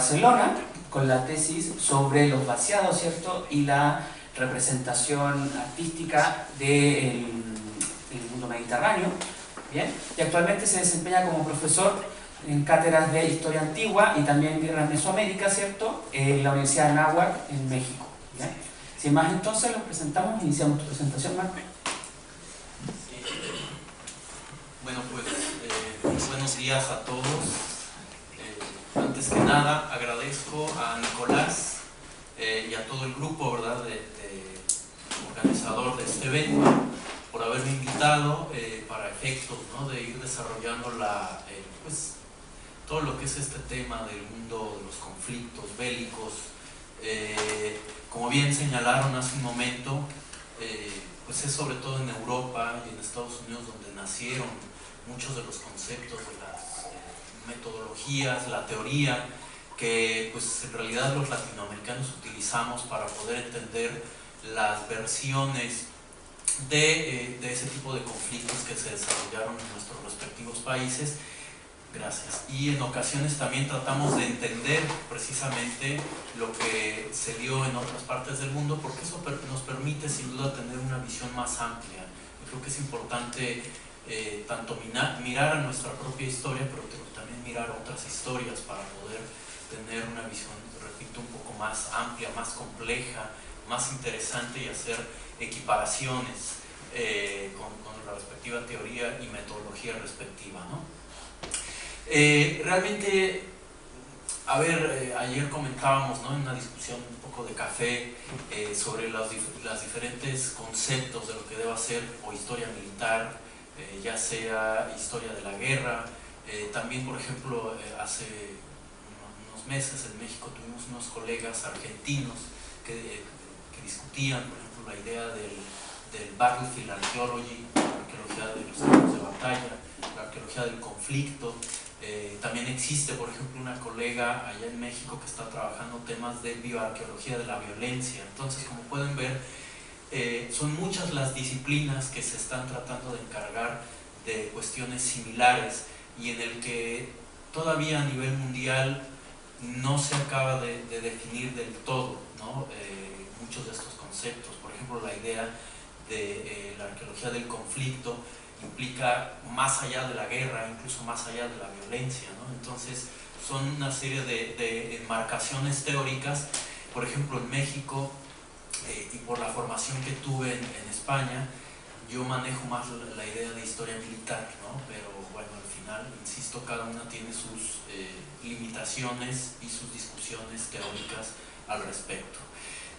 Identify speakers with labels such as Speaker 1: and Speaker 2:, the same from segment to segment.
Speaker 1: Barcelona con la tesis sobre los vaciados, ¿cierto? Y la representación artística del mundo mediterráneo. Bien, y actualmente se desempeña como profesor en cátedras de Historia Antigua y también Guerra en Mesoamérica, ¿cierto? En la Universidad de Anáhuac, en México. ¿Bien? Sin más, entonces, los presentamos. Iniciamos tu presentación, Marco.
Speaker 2: Bueno, pues buenos días a todos. Antes que nada, agradezco a Nicolás y a todo el grupo, ¿verdad?, organizador de este evento, por haberme invitado para efectos, ¿no?, de ir desarrollando pues, todo lo que es este tema del mundo de los conflictos bélicos. Como bien señalaron hace un momento, pues es sobre todo en Europa y en Estados Unidos donde nacieron muchos de los conceptos de las metodologías, la teoría, que pues en realidad los latinoamericanos utilizamos para poder entender las versiones de ese tipo de conflictos que se desarrollaron en nuestros respectivos países. Gracias. Y en ocasiones también tratamos de entender precisamente lo que se dio en otras partes del mundo, porque eso nos permite sin duda tener una visión más amplia. Yo creo que es importante tanto mirar a nuestra propia historia, pero también mirar otras historias para poder tener una visión, repito, un poco más amplia, más compleja, más interesante, y hacer equiparaciones con la respectiva teoría y metodología respectiva, ¿no? Realmente, a ver, ayer comentábamos, ¿no?, en una discusión un poco de café sobre los diferentes conceptos de lo que debe ser o historia militar, ya sea historia de la guerra. También, por ejemplo, hace unos meses en México tuvimos unos colegas argentinos que discutían, por ejemplo, la idea del battlefield archaeology, la arqueología de los campos de batalla, la arqueología del conflicto. También existe, por ejemplo, una colega allá en México que está trabajando temas de bioarqueología de la violencia. Entonces, como pueden ver, son muchas las disciplinas que se están tratando de encargar de cuestiones similares, y en el que todavía a nivel mundial no se acaba de definir del todo, ¿no?, muchos de estos conceptos. Por ejemplo, la idea de la arqueología del conflicto implica más allá de la guerra, incluso más allá de la violencia, ¿no? Entonces son una serie de enmarcaciones teóricas. Por ejemplo, en México, y por la formación que tuve en España, yo manejo más la idea de historia militar, ¿no? Pero bueno, al final, insisto, cada una tiene sus limitaciones y sus discusiones teóricas al respecto.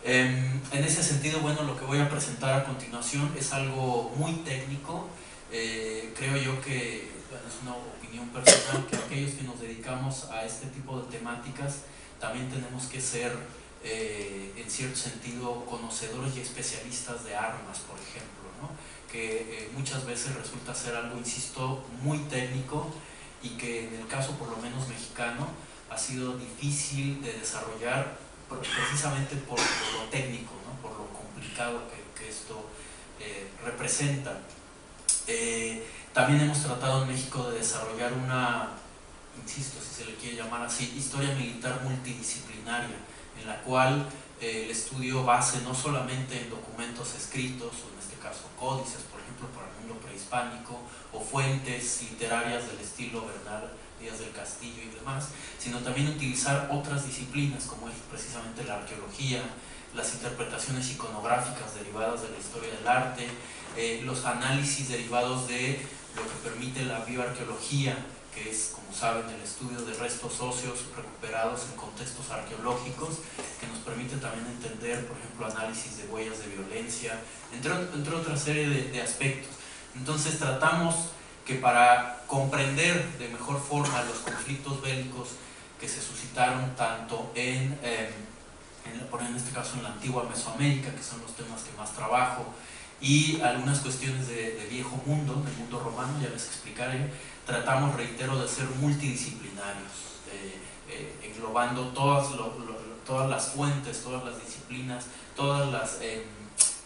Speaker 2: En ese sentido, bueno, lo que voy a presentar a continuación es algo muy técnico. Creo yo que, bueno, es una opinión personal, que aquellos que nos dedicamos a este tipo de temáticas también tenemos que ser, en cierto sentido, conocedores y especialistas de armas, por ejemplo, ¿no?, que muchas veces resulta ser algo, insisto, muy técnico, y que en el caso por lo menos mexicano ha sido difícil de desarrollar precisamente por lo técnico, ¿no?, por lo complicado que esto representa. También hemos tratado en México de desarrollar una, insisto, si se le quiere llamar así, historia militar multidisciplinaria, en la cual el estudio base no solamente en documentos escritos, o en este caso códices, por ejemplo, para el mundo prehispánico, o fuentes literarias del estilo Bernal Díaz del Castillo y demás, sino también utilizar otras disciplinas, como es precisamente la arqueología, las interpretaciones iconográficas derivadas de la historia del arte, los análisis derivados de lo que permite la bioarqueología, que es, como saben, el estudio de restos óseos recuperados en contextos arqueológicos, que nos permite también entender, por ejemplo, análisis de huellas de violencia, entre otra serie de aspectos. Entonces tratamos que para comprender de mejor forma los conflictos bélicos que se suscitaron tanto en este caso en la antigua Mesoamérica, que son los temas que más trabajo, y algunas cuestiones de viejo mundo, del mundo romano, ya les explicaré, tratamos, reitero, de ser multidisciplinarios, englobando todas las fuentes, todas las disciplinas, todos los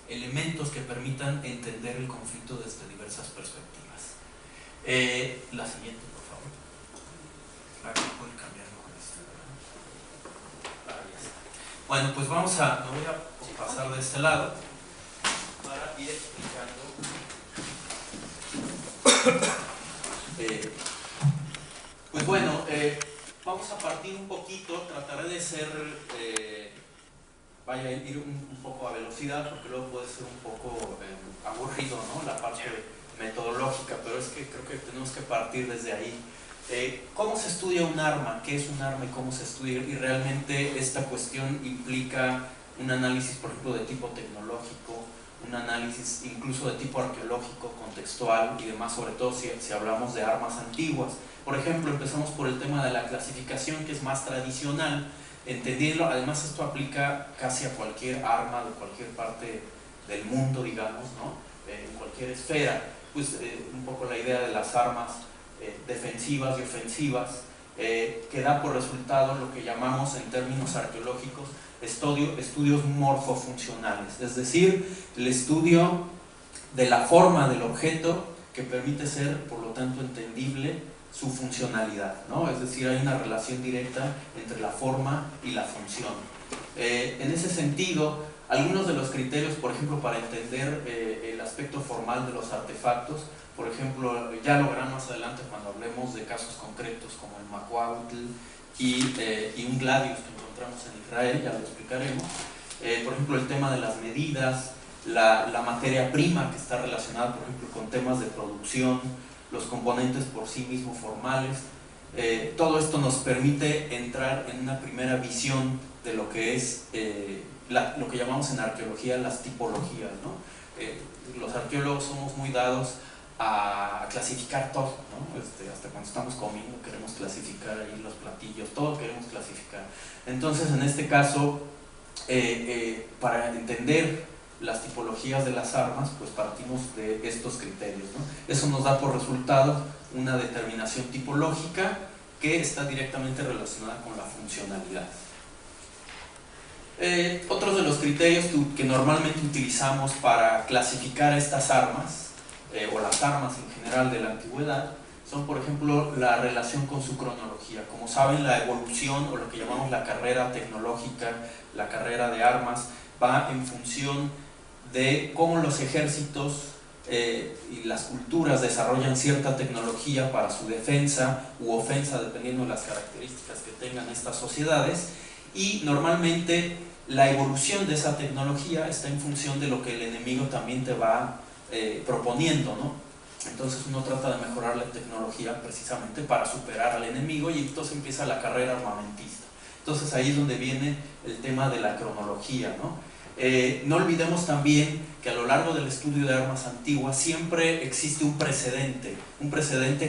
Speaker 2: elementos que permitan entender el conflicto desde diversas perspectivas. La siguiente, por favor. Claro, puede cambiarlo con esta, ¿verdad? Bueno, pues me voy a pasar de este lado para ir explicando. Pues bueno, vamos a partir un poquito, trataré de ser, vaya a ir un poco a velocidad, porque luego puede ser un poco aburrido, ¿no? La parte metodológica, pero es que creo que tenemos que partir desde ahí. ¿Cómo se estudia un arma? ¿Qué es un arma y cómo se estudia? Y realmente esta cuestión implica un análisis, por ejemplo, de tipo tecnológico, un análisis incluso de tipo arqueológico, contextual y demás, sobre todo si hablamos de armas antiguas. Por ejemplo, empezamos por el tema de la clasificación, que es más tradicional, entendiendo, además esto aplica casi a cualquier arma de cualquier parte del mundo, digamos, ¿no? En cualquier esfera, pues un poco la idea de las armas defensivas y ofensivas, que da por resultado lo que llamamos en términos arqueológicos estudios morfofuncionales, es decir, el estudio de la forma del objeto que permite ser, por lo tanto, entendible su funcionalidad, ¿no? Es decir, hay una relación directa entre la forma y la función. En ese sentido, algunos de los criterios, por ejemplo, para entender el aspecto formal de los artefactos, por ejemplo, ya lo verán más adelante cuando hablemos de casos concretos como el Macuautl y un Gladius que encontramos en Israel, ya lo explicaremos. Por ejemplo, el tema de las medidas, la materia prima que está relacionada, por ejemplo, con temas de producción, los componentes por sí mismos formales. Todo esto nos permite entrar en una primera visión de lo que es lo que llamamos en arqueología las tipologías, ¿no? Los arqueólogos somos muy dados a clasificar todo, ¿no? Hasta cuando estamos comiendo queremos clasificar ahí los platillos, todo queremos clasificar. Entonces, en este caso, para entender las tipologías de las armas, pues partimos de estos criterios, ¿no? Eso nos da por resultado una determinación tipológica que está directamente relacionada con la funcionalidad. Otros de los criterios que normalmente utilizamos para clasificar estas armas, o las armas en general de la antigüedad, son, por ejemplo, la relación con su cronología. Como saben, la evolución, o lo que llamamos la carrera tecnológica, la carrera de armas, va en función de cómo los ejércitos y las culturas desarrollan cierta tecnología para su defensa u ofensa, dependiendo de las características que tengan estas sociedades, y normalmente la evolución de esa tecnología está en función de lo que el enemigo también te va proponiendo, ¿no? Entonces uno trata de mejorar la tecnología precisamente para superar al enemigo, y entonces empieza la carrera armamentista. Entonces ahí es donde viene el tema de la cronología, ¿no? No olvidemos también que a lo largo del estudio de armas antiguas siempre existe un precedente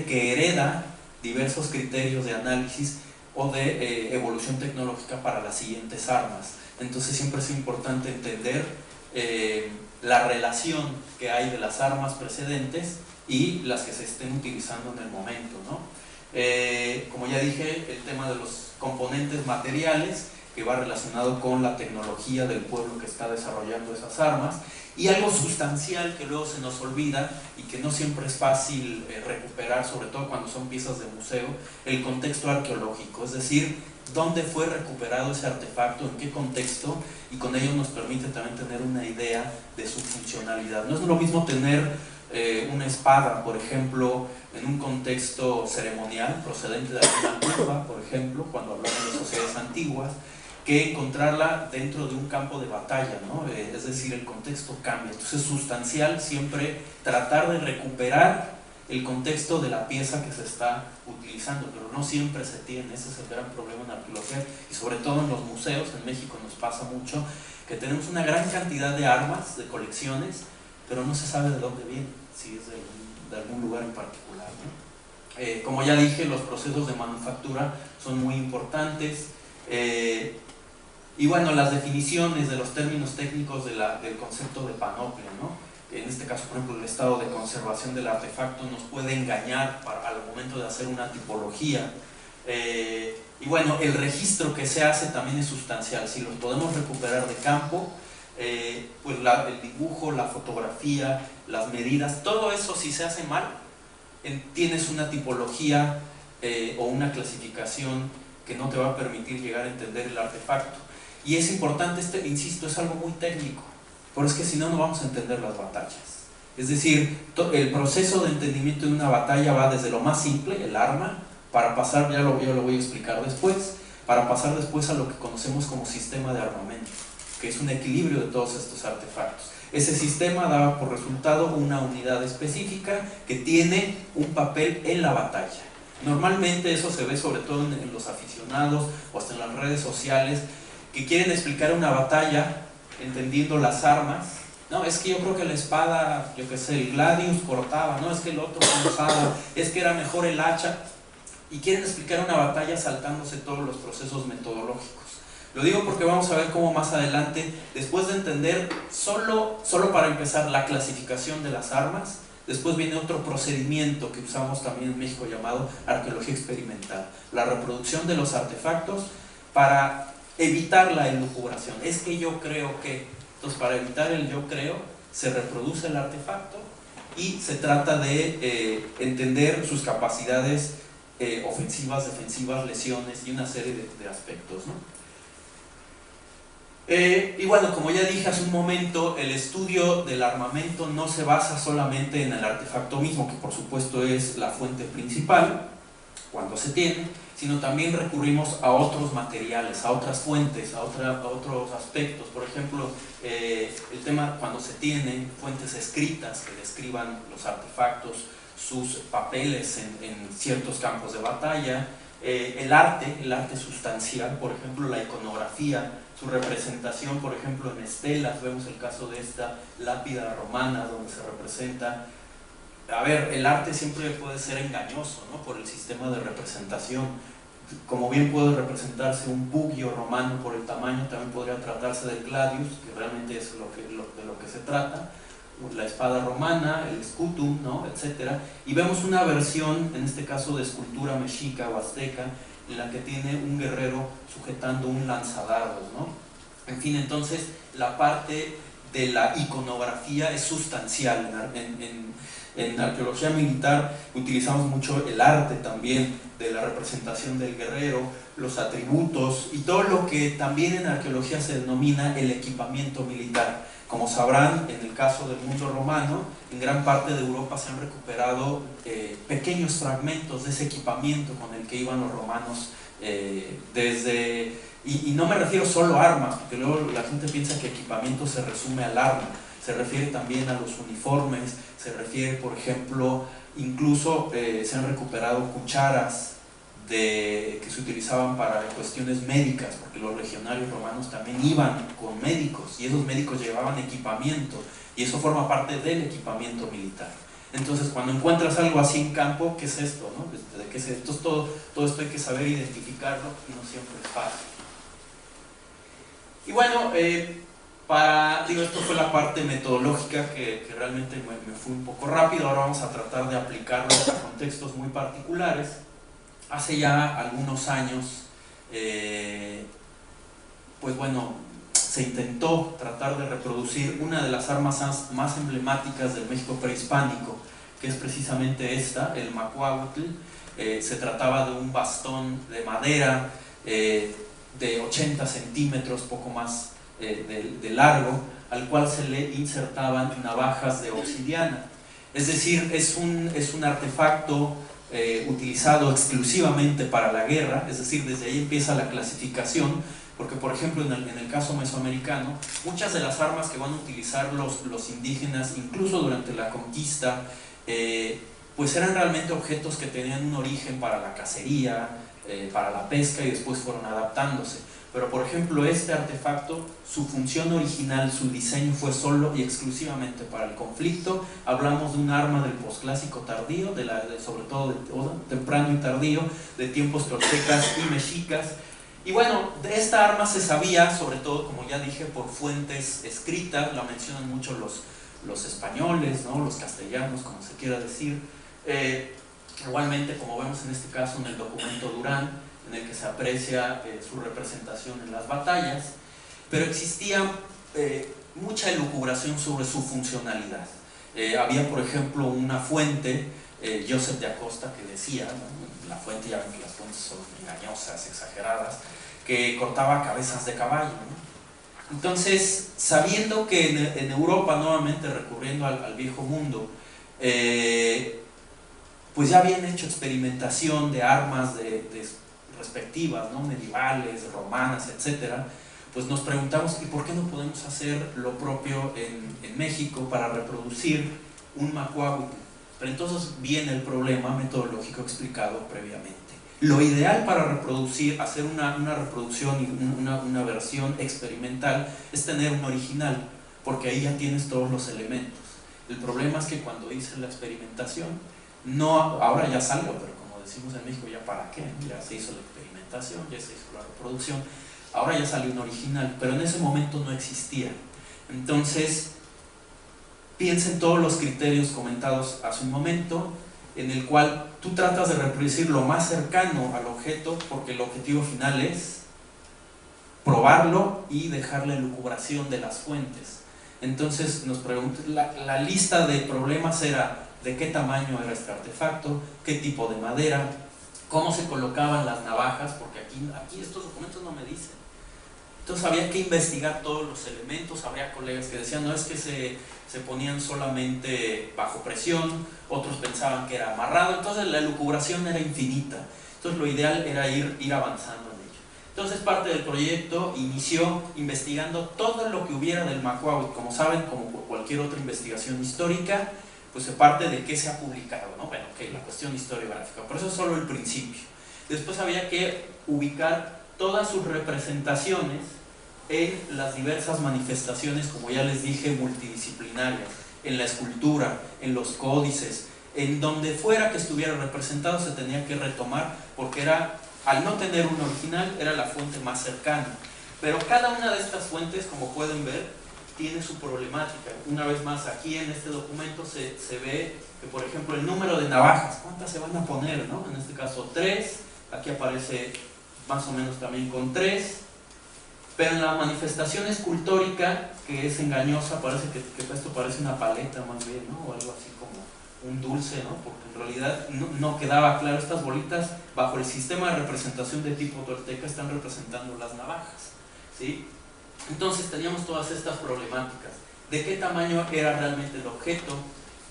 Speaker 2: que hereda diversos criterios de análisis o de evolución tecnológica para las siguientes armas. Entonces siempre es importante entender la relación que hay de las armas precedentes y las que se estén utilizando en el momento, ¿no? Como ya dije, el tema de los componentes materiales, que va relacionado con la tecnología del pueblo que está desarrollando esas armas, y algo sustancial que luego se nos olvida y que no siempre es fácil recuperar, sobre todo cuando son piezas de museo, el contexto arqueológico, es decir, dónde fue recuperado ese artefacto, en qué contexto, y con ello nos permite también tener una idea de su funcionalidad. No es lo mismo tener una espada, por ejemplo, en un contexto ceremonial procedente de alguna tumba, por ejemplo, cuando hablamos de sociedades antiguas, que encontrarla dentro de un campo de batalla, ¿no? Es decir, el contexto cambia. Entonces es sustancial siempre tratar de recuperar el contexto de la pieza que se está utilizando, pero no siempre se tiene. Ese es el gran problema en la arqueología, y sobre todo en los museos. En México nos pasa mucho que tenemos una gran cantidad de armas, de colecciones, pero no se sabe de dónde vienen, si es de algún lugar en particular, ¿no? Como ya dije, los procesos de manufactura son muy importantes. Y bueno, las definiciones de los términos técnicos del concepto de panoplia, ¿no? En este caso, por ejemplo, el estado de conservación del artefacto nos puede engañar al momento de hacer una tipología. Y bueno, el registro que se hace también es sustancial. Si los podemos recuperar de campo, pues el dibujo, la fotografía, las medidas, todo eso, si se hace mal, tienes una tipología o una clasificación que no te va a permitir llegar a entender el artefacto. Y es importante, insisto, es algo muy técnico, pero es que si no, no vamos a entender las batallas. Es decir, el proceso de entendimiento de una batalla va desde lo más simple, el arma, para pasar, yo lo voy a explicar después, para pasar después a lo que conocemos como sistema de armamento, que es un equilibrio de todos estos artefactos. Ese sistema da por resultado una unidad específica que tiene un papel en la batalla. Normalmente eso se ve sobre todo en los aficionados o hasta en las redes sociales que quieren explicar una batalla entendiendo las armas. No, es que yo creo que la espada, yo qué sé, el gladius cortaba, no, es que el otro punzaba, es que era mejor el hacha, y quieren explicar una batalla saltándose todos los procesos metodológicos. Lo digo porque vamos a ver cómo más adelante, después de entender solo para empezar la clasificación de las armas, después viene otro procedimiento que usamos también en México llamado arqueología experimental, la reproducción de los artefactos para evitar la elucubración. Es que yo creo que, entonces para evitar el yo creo, se reproduce el artefacto y se trata de entender sus capacidades ofensivas, defensivas, lesiones y una serie de aspectos, ¿no? Y bueno, como ya dije hace un momento, el estudio del armamento no se basa solamente en el artefacto mismo, que por supuesto es la fuente principal cuando se tiene, sino también recurrimos a otros materiales, a otras fuentes, a otros aspectos. Por ejemplo, el tema cuando se tienen fuentes escritas que describan los artefactos, sus papeles en ciertos campos de batalla, el arte sustancial, por ejemplo la iconografía, su representación, por ejemplo en estelas, vemos el caso de esta lápida romana donde se representa. A ver, el arte siempre puede ser engañoso, ¿no? Por el sistema de representación. Como bien puede representarse un bugio romano por el tamaño, también podría tratarse del gladius, que realmente es de lo que se trata, la espada romana, el scutum, ¿no? Etcétera. Y vemos una versión, en este caso de escultura mexica o azteca, en la que tiene un guerrero sujetando un lanzadardos, ¿no? En fin, entonces la parte de la iconografía es sustancial. En arqueología militar utilizamos mucho el arte también de la representación del guerrero, los atributos y todo lo que también en arqueología se denomina el equipamiento militar. Como sabrán, en el caso del mundo romano, en gran parte de Europa se han recuperado pequeños fragmentos de ese equipamiento con el que iban los romanos y no me refiero solo a armas, porque luego la gente piensa que equipamiento se resume al arma, se refiere también a los uniformes, se refiere, por ejemplo, incluso se han recuperado cucharas que se utilizaban para cuestiones médicas, porque los legionarios romanos también iban con médicos y esos médicos llevaban equipamiento y eso forma parte del equipamiento militar. Entonces, cuando encuentras algo así en campo, ¿qué es esto? ¿No? ¿De qué es esto? Todo esto hay que saber identificarlo y no siempre es fácil. Y bueno, esto fue la parte metodológica que realmente me fui un poco rápido. Ahora vamos a tratar de aplicarlo a contextos muy particulares. Hace ya algunos años, pues bueno, se intentó tratar de reproducir una de las armas más emblemáticas del México prehispánico, que es precisamente esta, el macuahuitl. Se trataba de un bastón de madera de 80 centímetros, poco más de largo, al cual se le insertaban navajas de obsidiana. Es decir, es un artefacto utilizado exclusivamente para la guerra, es decir, desde ahí empieza la clasificación, porque por ejemplo en el caso mesoamericano, muchas de las armas que van a utilizar los indígenas, incluso durante la conquista, pues eran realmente objetos que tenían un origen para la cacería, para la pesca y después fueron adaptándose. Pero por ejemplo este artefacto, su función original, su diseño fue solo y exclusivamente para el conflicto. Hablamos de un arma del posclásico tardío, sobre todo temprano y tardío, de tiempos toltecas y mexicas. Y bueno, de esta arma se sabía, sobre todo, como ya dije, por fuentes escritas, la mencionan mucho los españoles, ¿no? Los castellanos, como se quiera decir. Igualmente, como vemos en este caso en el documento Durán, en el que se aprecia su representación en las batallas, pero existía mucha elucubración sobre su funcionalidad. Había, por ejemplo, una fuente, Joseph de Acosta, que decía, ¿no? La fuente, ya ven que las fuentes son engañosas, exageradas, que cortaba cabezas de caballo, ¿no? Entonces, sabiendo que en Europa, nuevamente recurriendo al viejo mundo, pues ya habían hecho experimentación de armas respectivas, ¿no? Medievales, romanas, etcétera, pues nos preguntamos, ¿y por qué no podemos hacer lo propio en México para reproducir un macuahuitl? Pero entonces viene el problema metodológico explicado previamente. Lo ideal para reproducir, hacer una reproducción y una versión experimental es tener un original, porque ahí ya tienes todos los elementos. El problema es que cuando hice la experimentación, no, ahora ya salió, pero como decimos en México, ¿ya para qué? Ya se hizo la experimentación, ya se hizo la reproducción, ahora ya salió un original, pero en ese momento no existía. Entonces, piensa en todos los criterios comentados hace un momento, en el cual tú tratas de reproducir lo más cercano al objeto, porque el objetivo final es probarlo y dejar la elucubración de las fuentes. Entonces nos preguntamos, la lista de problemas era de qué tamaño era este artefacto, qué tipo de madera, cómo se colocaban las navajas, porque aquí estos documentos no me dicen. Entonces había que investigar todos los elementos. Habría colegas que decían, no, es que se ponían solamente bajo presión, otros pensaban que era amarrado, entonces la elucubración era infinita. Entonces lo ideal era ir avanzando en ello. Entonces parte del proyecto inició investigando todo lo que hubiera del macuahuitl. Como saben, como por cualquier otra investigación histórica, pues se parte de qué se ha publicado, ¿no? Bueno, ok, la cuestión historiográfica, pero eso es solo el principio. Después había que ubicar todas sus representaciones en las diversas manifestaciones, como ya les dije, multidisciplinarias, en la escultura, en los códices, en donde fuera que estuviera representado se tenía que retomar, porque era, al no tener un original, era la fuente más cercana. Pero cada una de estas fuentes, como pueden ver, tiene su problemática. Una vez más, aquí en este documento se ve que, por ejemplo, el número de navajas, ¿cuántas se van a poner, no? En este caso 3, aquí aparece más o menos también con 3, pero en la manifestación escultórica, que es engañosa, parece que esto parece una paleta más bien, ¿no? O algo así como un dulce, ¿no? Porque en realidad no quedaba claro. Estas bolitas, bajo el sistema de representación de tipo tolteca, están representando las navajas, ¿sí? Entonces teníamos todas estas problemáticas. ¿De qué tamaño era realmente el objeto?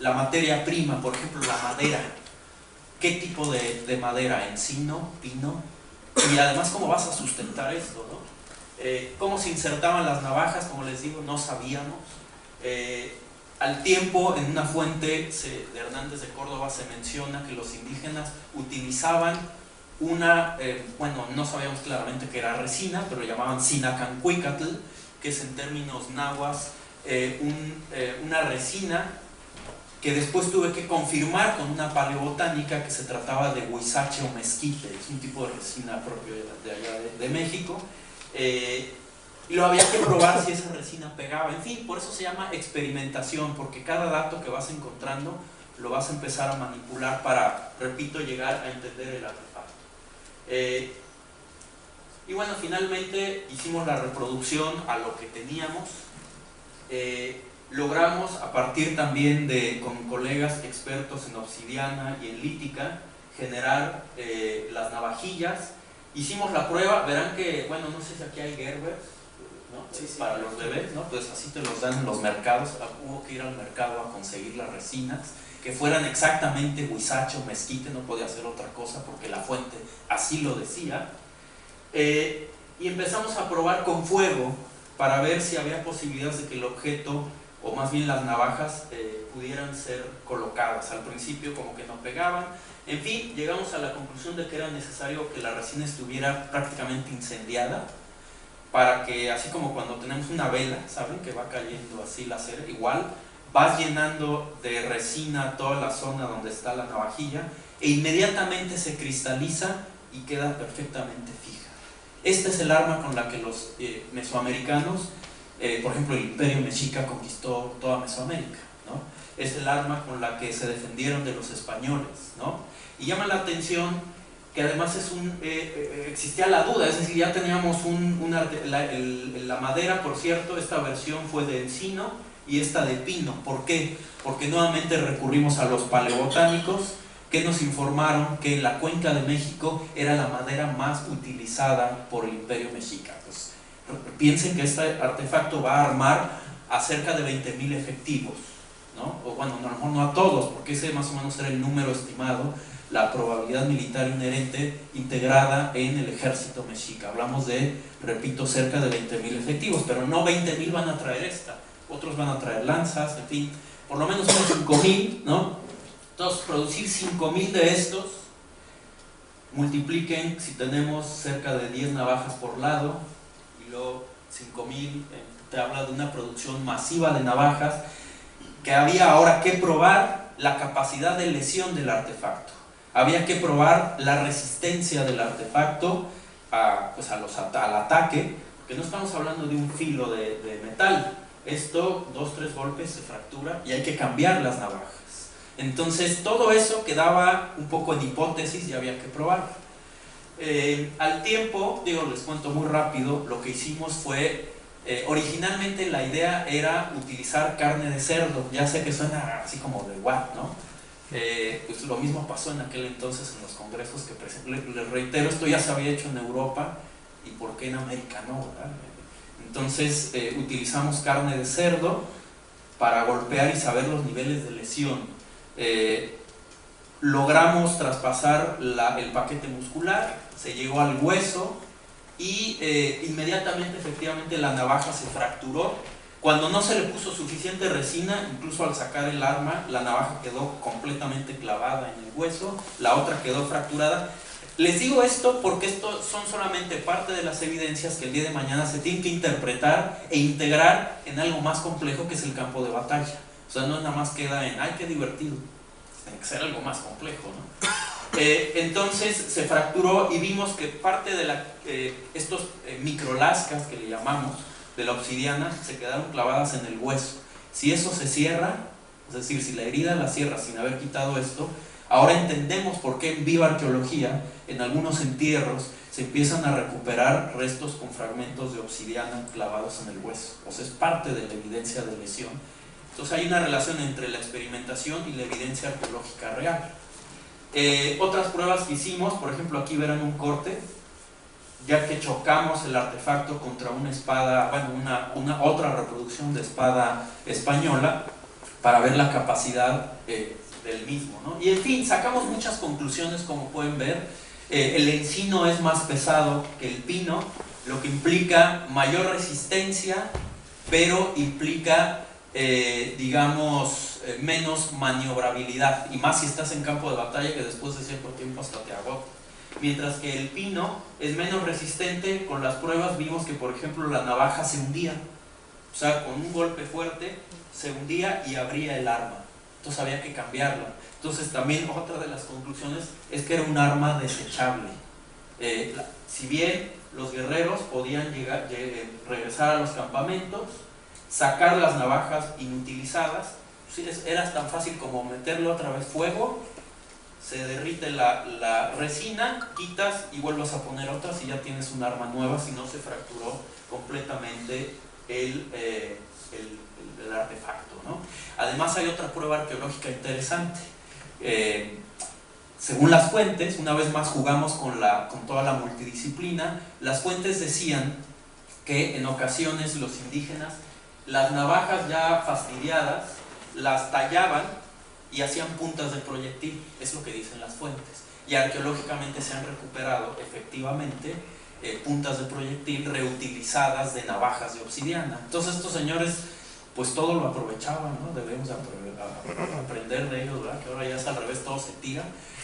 Speaker 2: La materia prima, por ejemplo, la madera. ¿Qué tipo de madera? ¿Encino? ¿Pino? Y además, ¿cómo vas a sustentar esto, no? Cómo se insertaban las navajas, como les digo, no sabíamos. Al tiempo, en una fuente de Hernández de Córdoba se menciona que los indígenas utilizaban bueno, no sabíamos claramente que era resina, pero lo llamaban sinacancuicatl, que es en términos nahuas una resina que después tuve que confirmar con una paleobotánica que se trataba de huizache o mezquite. Es un tipo de resina propio de allá de México. Y lo había que probar si esa resina pegaba. En fin, por eso se llama experimentación, porque cada dato que vas encontrando lo vas a empezar a manipular para, repito, llegar a entender el artefacto. Y bueno, finalmente hicimos la reproducción a lo que teníamos. Logramos, a partir también con colegas expertos en obsidiana y en lítica, generar las navajillas. Hicimos la prueba, verán que, bueno, no sé si aquí hay Gerbers, ¿no? Sí, sí, para los bebés, ¿no? Pues así te los dan en los mercados. Hubo que ir al mercado a conseguir las resinas que fueran exactamente huizache o mezquite, no podía hacer otra cosa porque la fuente así lo decía. Y empezamos a probar con fuego para ver si había posibilidades de que el objeto, o más bien las navajas, pudieran ser colocadas. Al principio como que no pegaban. En fin, llegamos a la conclusión de que era necesario que la resina estuviera prácticamente incendiada, para que, así como cuando tenemos una vela, ¿saben? Que va cayendo así la cera, igual vas llenando de resina toda la zona donde está la navajilla e inmediatamente se cristaliza y queda perfectamente fija. Este es el arma con la que los mesoamericanos, por ejemplo el Imperio Mexica conquistó toda Mesoamérica, ¿no? Es el arma con la que se defendieron de los españoles, ¿no? Y llama la atención que además existía la duda, es decir, ya teníamos la madera, por cierto, esta versión fue de encino y esta de pino. ¿Por qué? Porque nuevamente recurrimos a los paleobotánicos que nos informaron que la Cuenca de México era la madera más utilizada por el Imperio Mexica. Pues, piensen que este artefacto va a armar a cerca de 20,000 efectivos, ¿no? O bueno, a lo mejor no a todos, porque ese más o menos era el número estimado, la probabilidad militar inherente integrada en el ejército mexica. Hablamos de, repito, cerca de 20,000 efectivos, pero no 20,000 van a traer esta, otros van a traer lanzas, en fin, por lo menos unos 5,000, ¿no? Entonces, producir 5,000 de estos, multipliquen, si tenemos cerca de 10 navajas por lado, y luego 5,000, te habla de una producción masiva de navajas, que había ahora que probar la capacidad de lesión del artefacto. Había que probar la resistencia del artefacto al ataque, porque no estamos hablando de un filo de metal. Esto, 2-3 golpes se fractura y hay que cambiar las navajas. Entonces todo eso quedaba un poco en hipótesis y había que probar. Al tiempo, les cuento muy rápido, lo que hicimos fue, originalmente la idea era utilizar carne de cerdo. Ya sé que suena así como de what, ¿no? Pues lo mismo pasó en aquel entonces en los congresos que presenté. Les reitero, esto ya se había hecho en Europa, y ¿por qué en América no, verdad? Entonces utilizamos carne de cerdo para golpear y saber los niveles de lesión. Logramos traspasar el paquete muscular, se llegó al hueso y inmediatamente efectivamente la navaja se fracturó. Cuando no se le puso suficiente resina, incluso al sacar el arma, la navaja quedó completamente clavada en el hueso, la otra quedó fracturada. Les digo esto porque esto son solamente parte de las evidencias que el día de mañana se tienen que interpretar e integrar en algo más complejo, que es el campo de batalla. O sea, no nada más queda en, ¡ay, qué divertido! Tiene que ser algo más complejo, ¿no? Entonces se fracturó y vimos que parte de estos microlascas que le llamamos, de la obsidiana, se quedaron clavadas en el hueso. Si eso se cierra, es decir, si la herida la cierra sin haber quitado esto, ahora entendemos por qué en viva arqueología, en algunos entierros, se empiezan a recuperar restos con fragmentos de obsidiana clavados en el hueso. O sea, es parte de la evidencia de lesión. Entonces hay una relación entre la experimentación y la evidencia arqueológica real. Otras pruebas que hicimos, por ejemplo, aquí verán un corte, ya que chocamos el artefacto contra una espada, bueno, otra reproducción de espada española, para ver la capacidad del mismo, ¿no? Y en fin, sacamos muchas conclusiones, como pueden ver. El encino es más pesado que el pino, lo que implica mayor resistencia, pero implica, menos maniobrabilidad, y más si estás en campo de batalla, que después de cierto tiempo hasta te agota. Mientras que el pino es menos resistente. Con las pruebas vimos que, por ejemplo, la navaja se hundía, o sea, con un golpe fuerte se hundía y abría el arma, entonces había que cambiarla. Entonces también otra de las conclusiones es que era un arma desechable. Si bien los guerreros podían regresar a los campamentos, sacar las navajas inutilizadas, era tan fácil como meterle otra vez fuego, se derrite la resina, quitas y vuelves a poner otras y ya tienes un arma nueva, si no se fracturó completamente el artefacto, ¿no? Además hay otra prueba arqueológica interesante. Según las fuentes, una vez más jugamos con toda la multidisciplina. Las fuentes decían que en ocasiones los indígenas, las navajas ya fastidiadas, las tallaban y hacían puntas de proyectil. Es lo que dicen las fuentes, y arqueológicamente se han recuperado efectivamente puntas de proyectil reutilizadas de navajas de obsidiana. Entonces estos señores pues todo lo aprovechaban, ¿no? Debemos aprender de ellos, ¿verdad? Que ahora ya es al revés, todo se tira.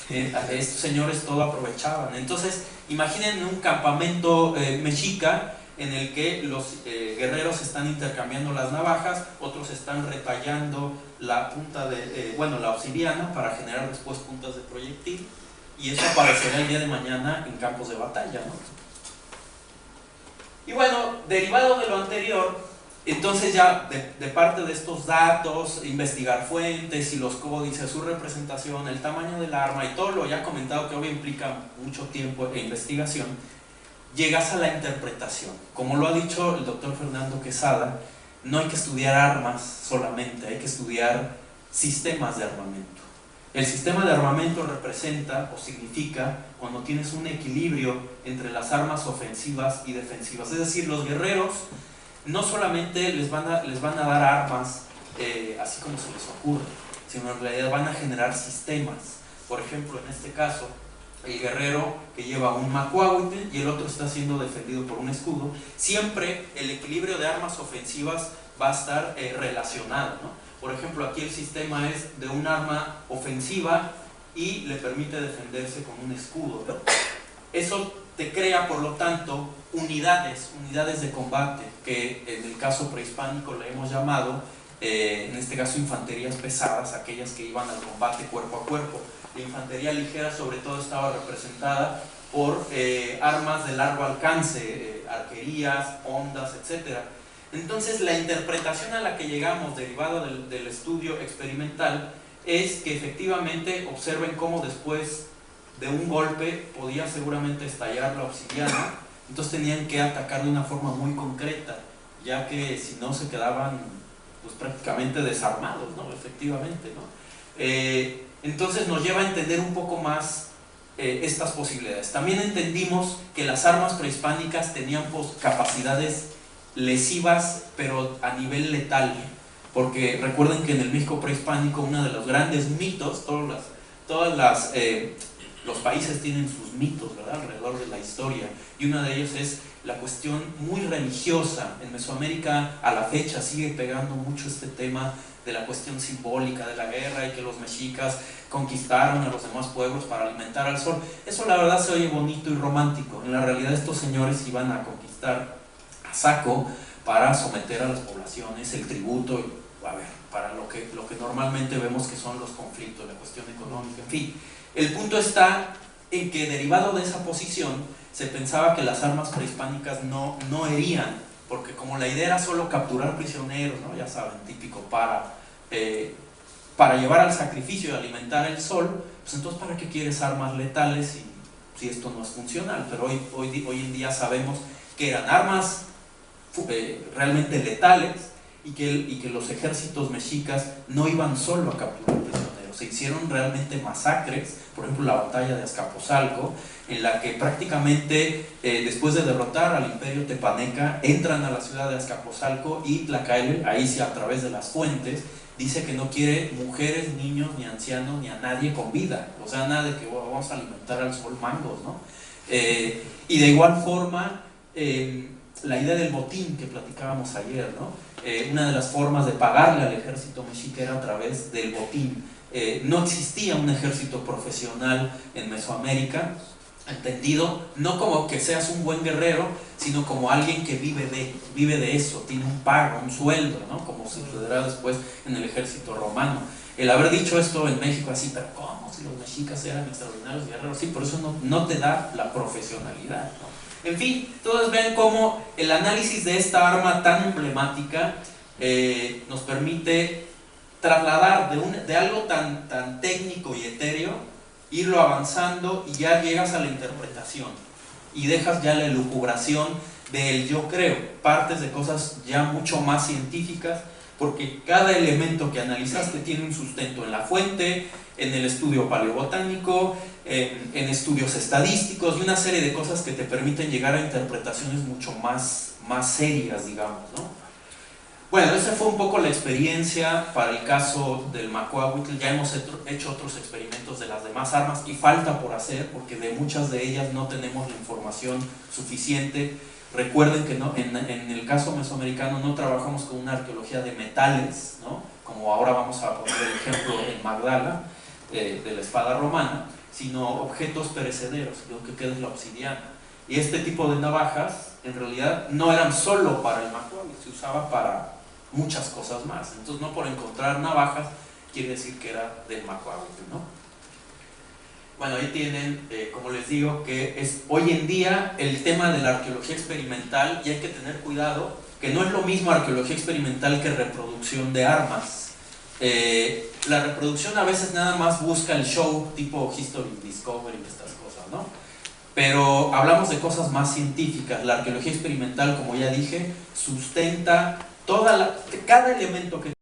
Speaker 2: Estos señores todo aprovechaban. Entonces imaginen un campamento mexica en el que los guerreros están intercambiando las navajas, otros están retallando la punta la obsidiana para generar después puntas de proyectil, y eso aparecerá el día de mañana en campos de batalla, ¿no? Y bueno, derivado de lo anterior, entonces ya de parte de estos datos, investigar fuentes y los códices, su representación, el tamaño del arma y todo lo ya comentado, que obvio implica mucho tiempo e investigación, llegas a la interpretación. Como lo ha dicho el doctor Fernando Quesada, no hay que estudiar armas solamente, hay que estudiar sistemas de armamento. El sistema de armamento representa o significa cuando tienes un equilibrio entre las armas ofensivas y defensivas. Es decir, los guerreros no solamente les van a dar armas así como se les ocurre, sino en realidad van a generar sistemas. Por ejemplo, en este caso, el guerrero que lleva un macuahuitl y el otro está siendo defendido por un escudo, siempre el equilibrio de armas ofensivas va a estar relacionado, ¿no? Por ejemplo, aquí el sistema es de un arma ofensiva y le permite defenderse con un escudo, ¿no? Eso te crea, por lo tanto, unidades de combate, que en el caso prehispánico le hemos llamado, en este caso, infanterías pesadas, aquellas que iban al combate cuerpo a cuerpo. La infantería ligera, sobre todo, estaba representada por armas de largo alcance, arquerías, hondas, etc. Entonces, la interpretación a la que llegamos, derivada del estudio experimental, es que efectivamente observen cómo después de un golpe podía seguramente estallar la obsidiana, entonces tenían que atacar de una forma muy concreta, ya que si no se quedaban pues prácticamente desarmados, ¿no? Efectivamente, ¿no? Entonces nos lleva a entender un poco más estas posibilidades. También entendimos que las armas prehispánicas tenían capacidades lesivas, pero a nivel letal, porque recuerden que en el México prehispánico uno de los grandes mitos, los países tienen sus mitos, ¿verdad?, alrededor de la historia, y uno de ellos es la cuestión muy religiosa. En Mesoamérica a la fecha sigue pegando mucho este tema de la cuestión simbólica de la guerra y que los mexicas conquistaron a los demás pueblos para alimentar al sol. Eso la verdad se oye bonito y romántico. En la realidad estos señores iban a conquistar a saco para someter a las poblaciones, el tributo, para lo que normalmente vemos que son los conflictos, la cuestión económica, en fin. El punto está en que, derivado de esa posición, se pensaba que las armas prehispánicas no herían, porque como la idea era solo capturar prisioneros, ¿no?, ya saben, típico para llevar al sacrificio y alimentar el sol, pues entonces ¿para qué quieres armas letales si esto no es funcional? Pero hoy en día sabemos que eran armas realmente letales y que los ejércitos mexicas no iban solo a capturar prisioneros. Se hicieron realmente masacres, por ejemplo la batalla de Azcapotzalco, en la que prácticamente después de derrotar al imperio tepaneca, entran a la ciudad de Azcapotzalco y Tlacaelel, ahí sí a través de las fuentes, dice que no quiere mujeres, niños, ni ancianos, ni a nadie con vida, o sea, nada de que vamos a alimentar al sol mangos, ¿no? Y de igual forma, la idea del botín que platicábamos ayer, ¿no? Una de las formas de pagarle al ejército mexica era a través del botín. No existía un ejército profesional en Mesoamérica, entendido no como que seas un buen guerrero, sino como alguien que vive de eso, tiene un pago, un sueldo, ¿no?, como sucederá después en el ejército romano. El haber dicho esto en México así, pero ¿cómo? Si los mexicas eran extraordinarios guerreros, sí, por eso no te da la profesionalidad, ¿no? En fin, todos ven cómo el análisis de esta arma tan emblemática nos permite trasladar de algo tan técnico y etéreo, irlo avanzando, y ya llegas a la interpretación y dejas ya la elucubración del yo creo, partes de cosas ya mucho más científicas, porque cada elemento que analizaste tiene un sustento en la fuente, en el estudio paleobotánico, en estudios estadísticos y una serie de cosas que te permiten llegar a interpretaciones mucho más serias, digamos, ¿no? Bueno, esa fue un poco la experiencia para el caso del macuahuitl. Ya hemos hecho otros experimentos de las demás armas y falta por hacer, porque de muchas de ellas no tenemos la información suficiente. Recuerden que en el caso mesoamericano no trabajamos con una arqueología de metales, ¿no?, como ahora vamos a poner el ejemplo en Magdala, de la espada romana, sino objetos perecederos, lo que queda es la obsidiana. Y este tipo de navajas en realidad no eran solo para el macuahuitl, se usaba para muchas cosas más. Entonces, no por encontrar navajas quiere decir que era del macuahuitl, ¿no? Bueno, ahí tienen, como les digo, que es hoy en día el tema de la arqueología experimental, y hay que tener cuidado que no es lo mismo arqueología experimental que reproducción de armas. La reproducción a veces nada más busca el show tipo History Discovery y estas cosas, ¿no? Pero hablamos de cosas más científicas. La arqueología experimental, como ya dije, sustenta cada elemento que